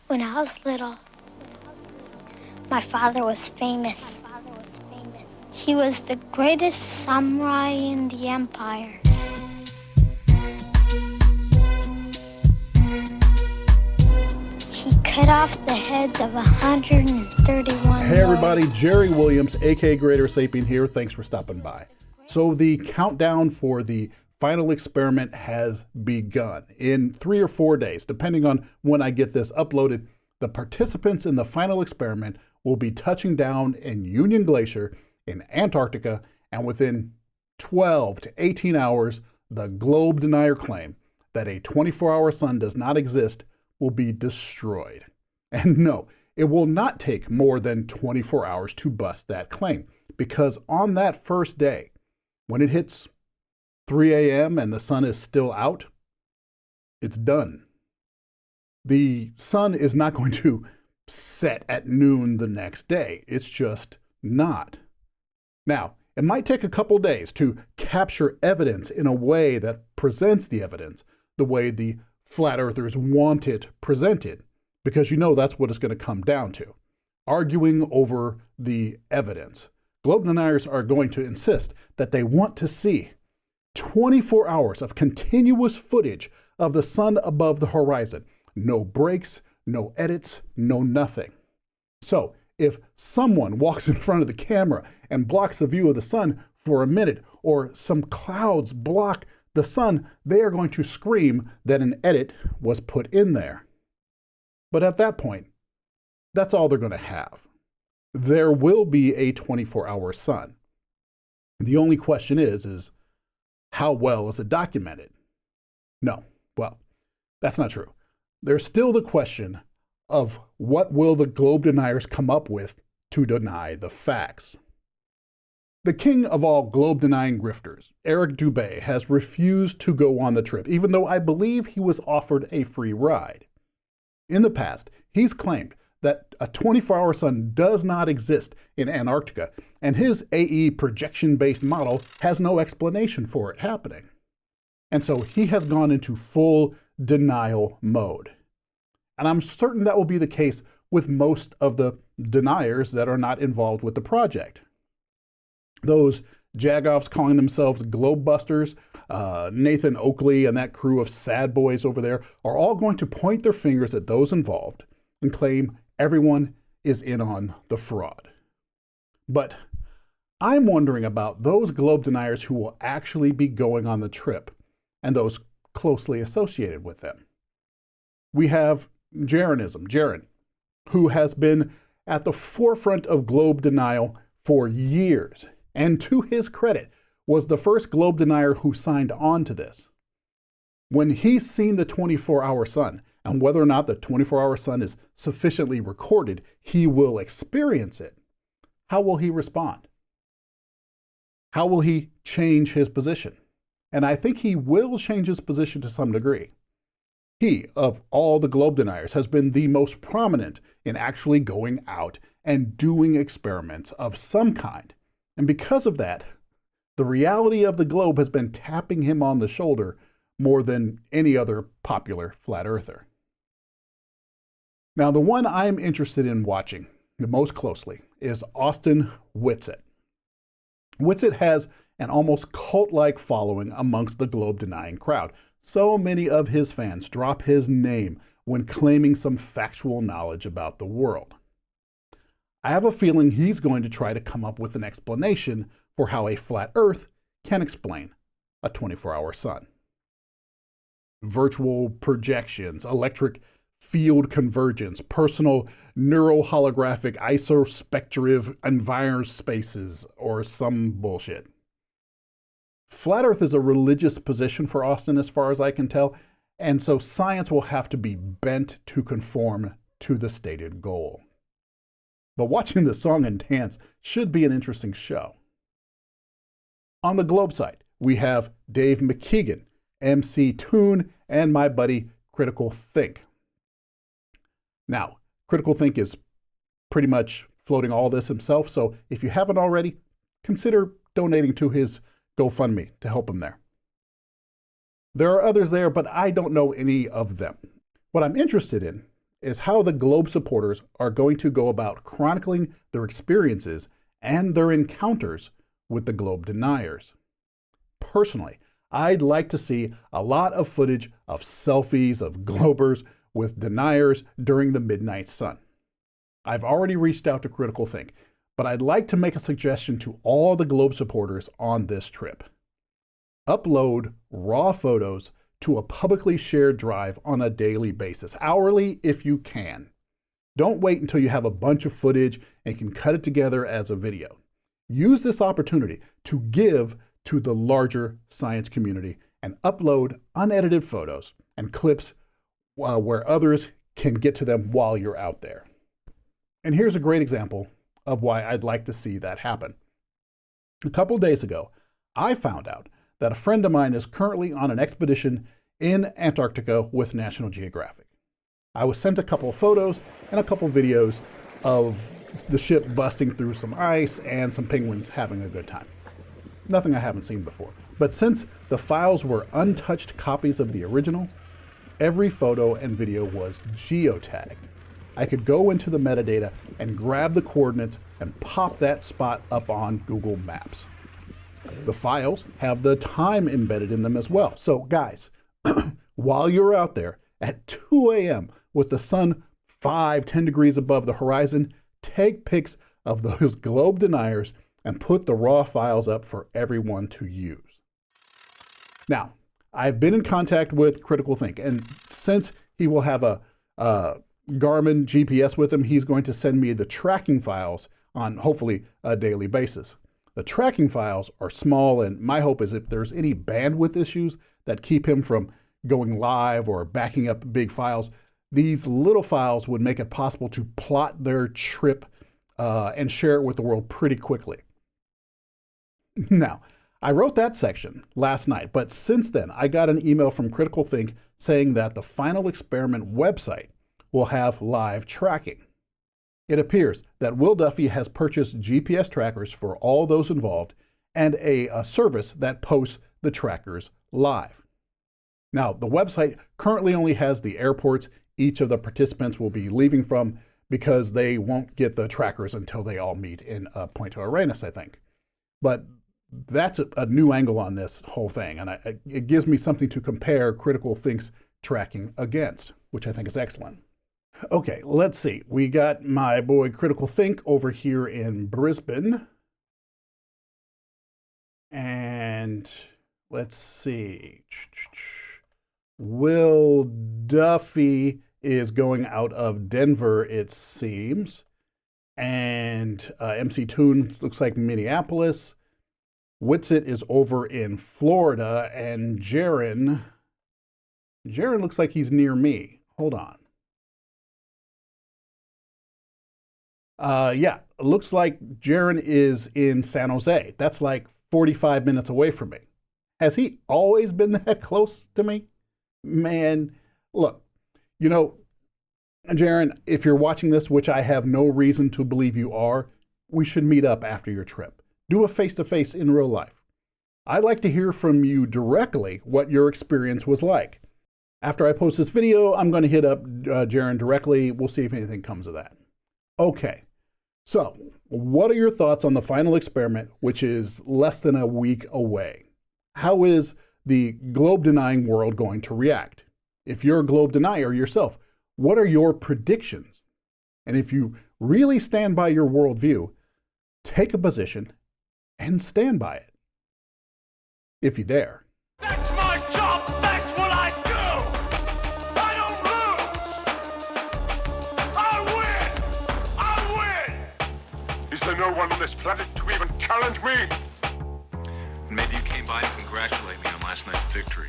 When I was little, my father was famous. He was the greatest samurai in the empire. He cut off the heads of 131 Hey everybody, Jerry Williams, aka Greater Sapien here. Thanks for stopping by. So the countdown for the final experiment has begun. In 3 or 4 days, depending on when I get this uploaded, the participants in the final experiment will be touching down in Union Glacier in Antarctica, and within 12 to 18 hours, the globe denier claim that a 24-hour sun does not exist will be destroyed. And no, it will not take more than 24 hours to bust that claim, because on that first day, when it hits 3 a.m. and the sun is still out, it's done. The sun is not going to set at noon the next day. It's just not. Now, it might take a couple days to capture evidence in a way that presents the evidence the way the flat earthers want it presented, because you know that's what it's going to come down to. Arguing over the evidence. Globe deniers are going to insist that they want to see 24 hours of continuous footage of the sun above the horizon. No breaks, no edits, no nothing. So, if someone walks in front of the camera and blocks the view of the sun for a minute, or some clouds block the sun, they are going to scream that an edit was put in there. But at that point, that's all they're going to have. There will be a 24-hour sun. The only question is how well is it documented? No, well, that's not true. There's still the question of what will the globe deniers come up with to deny the facts. The king of all globe-denying grifters, Eric Dubé, has refused to go on the trip, even though I believe he was offered a free ride. In the past, he's claimed that a 24-hour sun does not exist in Antarctica, and his AE projection-based model has no explanation for it happening. And so he has gone into full denial mode. And I'm certain that will be the case with most of the deniers that are not involved with the project. Those jagoffs calling themselves Globebusters, Nathan Oakley and that crew of sad boys over there are all going to point their fingers at those involved and claim everyone is in on the fraud. But I'm wondering about those globe deniers who will actually be going on the trip and those closely associated with them. We have Jaron, who has been at the forefront of globe denial for years, and to his credit, was the first globe denier who signed on to this. When he's seen the 24-hour sun, and whether or not the 24-hour sun is sufficiently recorded, he will experience it. How will he respond? How will he change his position? And I think he will change his position to some degree. He, of all the globe deniers, has been the most prominent in actually going out and doing experiments of some kind. And because of that, the reality of the globe has been tapping him on the shoulder more than any other popular flat earther. Now, the one I'm interested in watching the most closely is Austin Whitsitt. Whitsitt has an almost cult-like following amongst the globe-denying crowd. So many of his fans drop his name when claiming some factual knowledge about the world. I have a feeling he's going to try to come up with an explanation for how a flat Earth can explain a 24-hour sun. Virtual projections, electric field convergence, personal neuroholographic isospectrative environment spaces, or some bullshit. Flat Earth is a religious position for Austin as far as I can tell, and so science will have to be bent to conform to the stated goal. But watching the song and dance should be an interesting show. On the Globe side, we have Dave McKeegan, MC Toon, and my buddy Critical Think. Now, Critical Think is pretty much floating all this himself, so if you haven't already, consider donating to his GoFundMe to help him there. There are others there, but I don't know any of them. What I'm interested in is how the Globe supporters are going to go about chronicling their experiences and their encounters with the Globe deniers. Personally, I'd like to see a lot of footage of selfies of Globers with deniers during the midnight sun. I've already reached out to Critical Think, but I'd like to make a suggestion to all the Globe supporters on this trip. Upload raw photos to a publicly shared drive on a daily basis, hourly if you can. Don't wait until you have a bunch of footage and can cut it together as a video. Use this opportunity to give to the larger science community and upload unedited photos and clips where others can get to them while you're out there. And here's a great example of why I'd like to see that happen. A couple days ago, I found out that a friend of mine is currently on an expedition in Antarctica with National Geographic. I was sent a couple of photos and a couple of videos of the ship busting through some ice and some penguins having a good time. Nothing I haven't seen before. But since the files were untouched copies of the original, every photo and video was geotagged. I could go into the metadata and grab the coordinates and pop that spot up on Google Maps. The files have the time embedded in them as well. So guys, while you're out there at 2 a.m. with the sun 5-10 degrees above the horizon, take pics of those Globe deniers and put the raw files up for everyone to use. Now, I've been in contact with Critical Think, and since he will have a Garmin GPS with him, he's going to send me the tracking files on hopefully a daily basis. The tracking files are small, and my hope is if there's any bandwidth issues that keep him from going live or backing up big files, these little files would make it possible to plot their trip and share it with the world pretty quickly. Now, I wrote that section last night, but since then I got an email from Critical Think saying that the final experiment website will have live tracking. It appears that Will Duffy has purchased GPS trackers for all those involved and a service that posts the trackers live. Now, the website currently only has the airports each of the participants will be leaving from because they won't get the trackers until they all meet in Punta Arenas, I think. But that's a new angle on this whole thing, and it gives me something to compare Critical Think's tracking against, which I think is excellent. Okay, let's see. We got my boy Critical Think over here in Brisbane. And let's see. Will Duffy is going out of Denver, it seems. And ConspiracyToonz looks like Minneapolis. Whitsitt is over in Florida. And Jaron looks like he's near me. Hold on. Yeah, it looks like Jaron is in San Jose. That's like 45 minutes away from me. Has he always been that close to me? Man, look, you know, Jaron, if you're watching this, which I have no reason to believe you are, we should meet up after your trip. Do a face-to-face in real life. I'd like to hear from you directly what your experience was like. After I post this video, I'm going to hit up Jaron directly. We'll see if anything comes of that. Okay, so what are your thoughts on the final experiment, which is less than a week away? How is the globe-denying world going to react? If you're a globe denier yourself, what are your predictions? And if you really stand by your worldview, take a position and stand by it. If you dare. That's my job! That's what I do! I don't lose! I win! Is there no one on this planet to even challenge me? Maybe you came by to congratulate me on last night's victory.